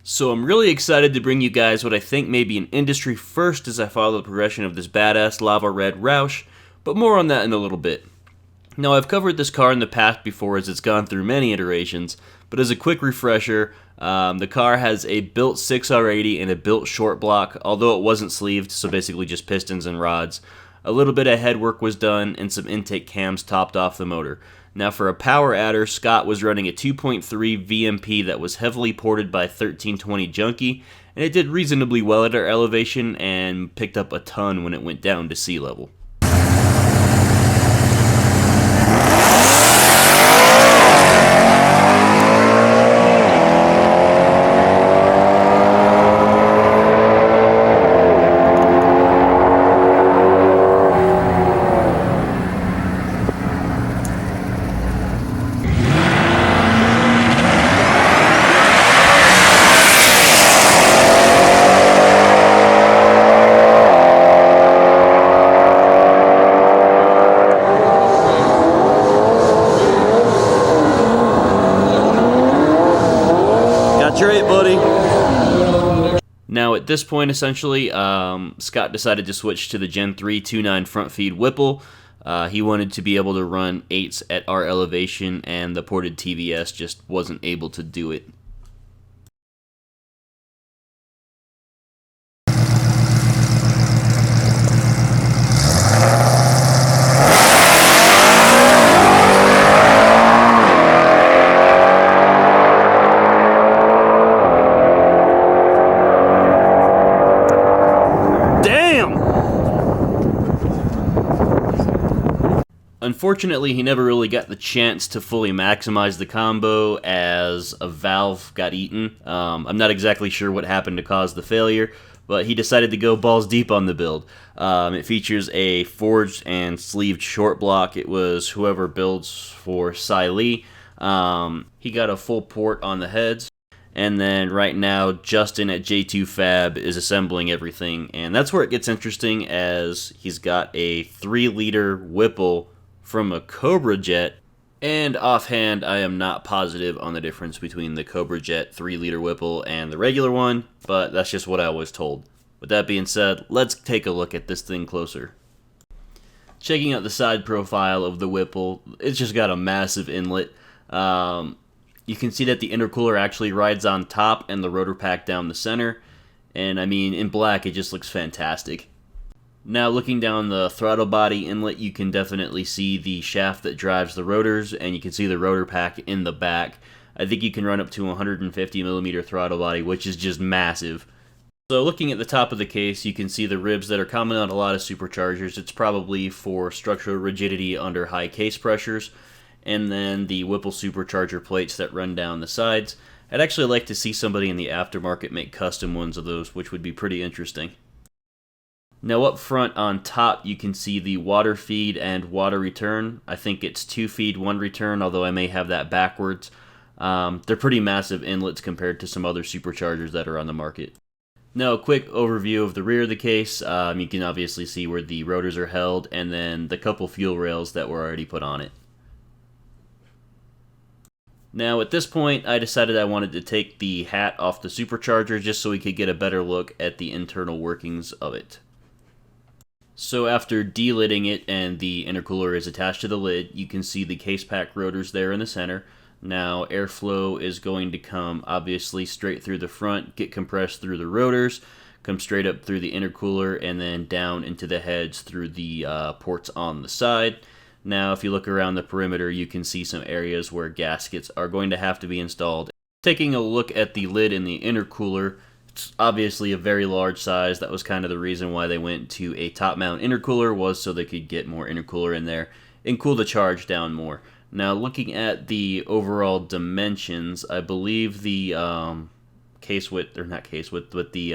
So I'm really excited to bring you guys what I think may be an industry first as I follow the progression of this badass lava red Roush, but more on that in a little bit. Now I've covered this car in the past before as it's gone through many iterations, but as a quick refresher, the car has a built 6R80 and a built short block, although it wasn't sleeved, so basically just pistons and rods. A little bit of head work was done and some intake cams topped off the motor. Now for a power adder, Scott was running a 2.3 VMP that was heavily ported by 1320 Junkie, and it did reasonably well at our elevation and picked up a ton when it went down to sea level. Now at this point, essentially, Scott decided to switch to the Gen 3 2.9 front feed Whipple. He wanted to be able to run 8s at our elevation, and the ported TVS just wasn't able to do it. Unfortunately, he never really got the chance to fully maximize the combo as a valve got eaten. I'm not exactly sure what happened to cause the failure, but he decided to go balls deep on the build. It features a forged and sleeved short block. It was whoever builds for Cy Lee. He got a full port on the heads. And then right now, Justin at J2 Fab is assembling everything. And that's where it gets interesting, as he's got a 3-liter Whipple from a Cobra jet, and offhand I am not positive on the difference between the Cobra jet 3-liter Whipple and the regular one, but that's just what I was told. With that being said, let's take a look at this thing closer. Checking out the side profile of the Whipple, it's just got a massive inlet. You can see that the intercooler actually rides on top and the rotor pack down the center, and I mean, in black it just looks fantastic. Now looking down the throttle body inlet, you can definitely see the shaft that drives the rotors, and you can see the rotor pack in the back. I think you can run up to 150mm throttle body, which is just massive. So looking at the top of the case, you can see the ribs that are common on a lot of superchargers. It's probably for structural rigidity under high case pressures. And then the Whipple supercharger plates that run down the sides. I'd actually like to see somebody in the aftermarket make custom ones of those, which would be pretty interesting. Now up front on top, you can see the water feed and water return. I think it's 2 feed, 1 return, although I may have that backwards. They're pretty massive inlets compared to some other superchargers that are on the market. Now a quick overview of the rear of the case. You can obviously see where the rotors are held, and then the couple fuel rails that were already put on it. Now at this point, I decided I wanted to take the hat off the supercharger just so we could get a better look at the internal workings of it. So after delidding it and the intercooler is attached to the lid, you can see the case pack rotors there in the center. Now airflow is going to come obviously straight through the front, get compressed through the rotors, come straight up through the intercooler, and then down into the heads through the ports on the side. Now if you look around the perimeter, you can see some areas where gaskets are going to have to be installed. Taking a look at the lid in the intercooler, it's obviously a very large size. That was kind of the reason why they went to a top mount intercooler, was so they could get more intercooler in there and cool the charge down more. Now looking at the overall dimensions, I believe the case width, or not case width, but the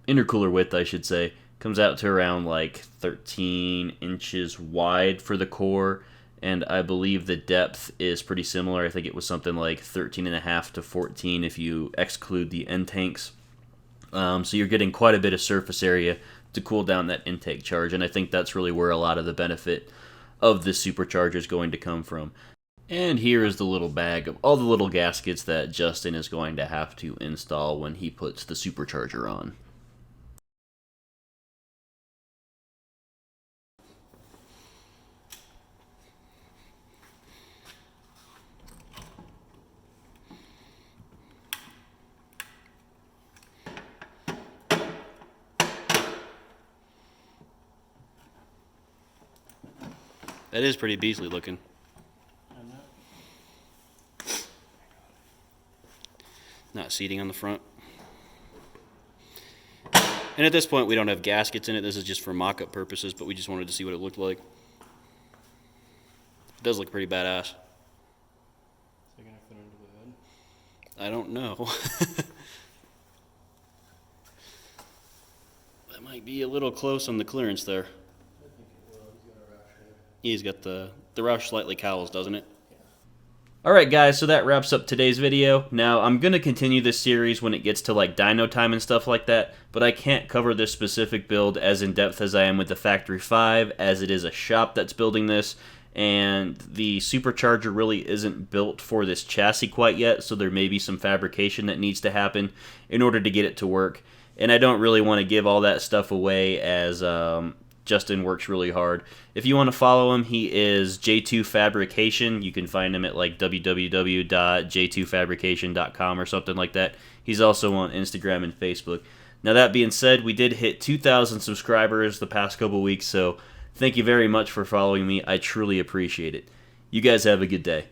intercooler width I should say, comes out to around like 13 inches wide for the core, and I believe the depth is pretty similar. I think it was something like 13.5 to 14 if you exclude the end tanks. So you're getting quite a bit of surface area to cool down that intake charge, and I think that's really where a lot of the benefit of this supercharger is going to come from. And here is the little bag of all the little gaskets that Justin is going to have to install when he puts the Supercharger on. That is pretty beastly looking. Not seating on the front. And at this point, we don't have gaskets in it. This is just for mock-up purposes, but we just wanted to see what it looked like. It does look pretty badass. Is it going to fit into the hood? I don't know. That might be a little close on the clearance there. I think it will. He's got a Roush head. He's got the Roush slightly cowls, doesn't it? Alright guys, so that wraps up today's video. Now, I'm going to continue this series when it gets to like dyno time and stuff like that, but I can't cover this specific build as in depth as I am with the Factory 5, as it is a shop that's building this, and the Supercharger really isn't built for this chassis quite yet, so there may be some fabrication that needs to happen in order to get it to work. And I don't really want to give all that stuff away as Justin works really hard. If you want to follow him, he is J2 Fabrication. You can find him at like www.j2fabrication.com or something like that. He's also on Instagram and Facebook. Now that being said, we did hit 2,000 subscribers the past couple weeks, so thank you very much for following me. I truly appreciate it. You guys have a good day.